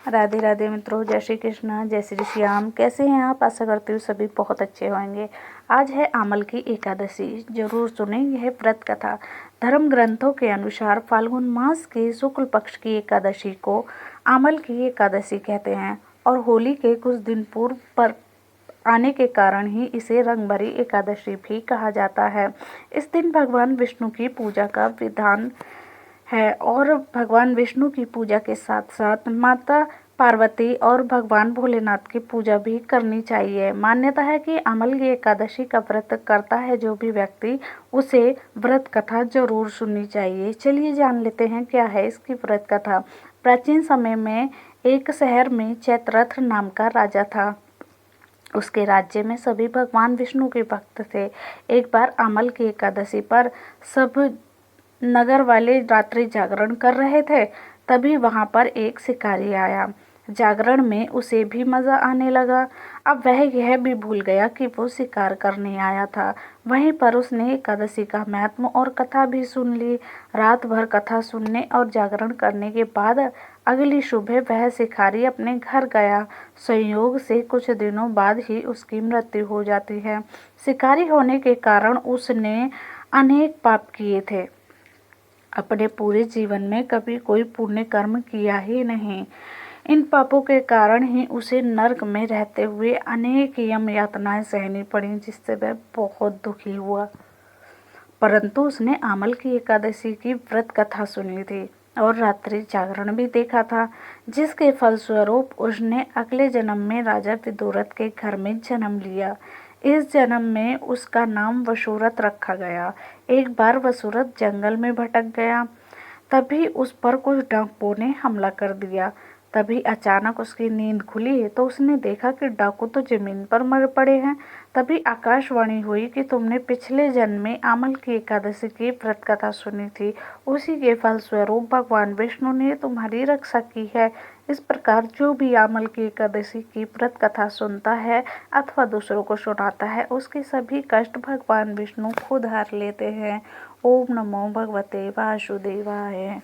राधे राधे मित्रों, जय श्री कृष्णा, जय श्री श्याम। कैसे हैं आप? आशा करती हूँ सभी बहुत अच्छे होंगे। आज है आमल की एकादशी। जरूर सुने यह व्रत कथा। धर्म ग्रंथों के अनुसार फाल्गुन मास के शुक्ल पक्ष की एकादशी को आमल की एकादशी कहते हैं और होली के कुछ दिन पूर्व पर आने के कारण ही इसे रंगभरी एकादशी भी कहा जाता है। इस दिन भगवान विष्णु की पूजा का विधान है और भगवान विष्णु की पूजा के साथ साथ माता पार्वती और भगवान भोलेनाथ की पूजा भी करनी चाहिए। मान्यता है कि आमल की एकादशी का व्रत करता है जो भी व्यक्ति, उसे व्रत कथा जरूर सुननी चाहिए। चलिए जान लेते हैं क्या है इसकी व्रत कथा। प्राचीन समय में एक शहर में चैत्ररथ नाम का राजा था। उसके राज्य में सभी भगवान विष्णु के भक्त थे। एक बार आमल की एकादशी पर सब नगर वाले रात्रि जागरण कर रहे थे। तभी वहां पर एक शिकारी आया। जागरण में उसे भी मजा आने लगा। अब वह यह भी भूल गया कि वो शिकार करने आया था। वहीं पर उसने एकादशी का महत्व और कथा भी सुन ली। रात भर कथा सुनने और जागरण करने के बाद अगली सुबह वह शिकारी अपने घर गया। संयोग से कुछ दिनों बाद ही उसकी मृत्यु हो जाती है। शिकारी होने के कारण उसने अनेक पाप किए थे। अपने पूरे जीवन में कभी कोई पुण्य कर्म किया ही नहीं। इन पापों के कारण ही उसे नरक में रहते हुए अनेक यम यातनाएं सहनी पड़ी, जिससे वह बहुत दुखी हुआ। परंतु उसने आमल की एकादशी की व्रत कथा सुनी थी और रात्रि जागरण भी देखा था, जिसके फलस्वरूप उसने अगले जन्म में राजा विदुरथ के घर में जन्म लिया। इस जन्म में उसका नाम वसुरथ रखा गया। एक बार वसुरथ जंगल में भटक गया। तभी उस पर कुछ डाकुओं ने हमला कर दिया। तभी अचानक उसकी नींद खुली तो उसने देखा कि डाकू तो जमीन पर मर पड़े हैं। तभी आकाशवाणी हुई कि तुमने पिछले जन्म में आमल की एकादशी की व्रत कथा सुनी थी, उसी के फलस्वरूप भगवान विष्णु ने तुम्हारी रक्षा की है। इस प्रकार जो भी आमल की एकादशी की व्रत कथा सुनता है अथवा दूसरों को सुनाता है, उसके सभी कष्ट भगवान विष्णु खुद हर लेते हैं। ओम नमो भगवते वासुदेवाय।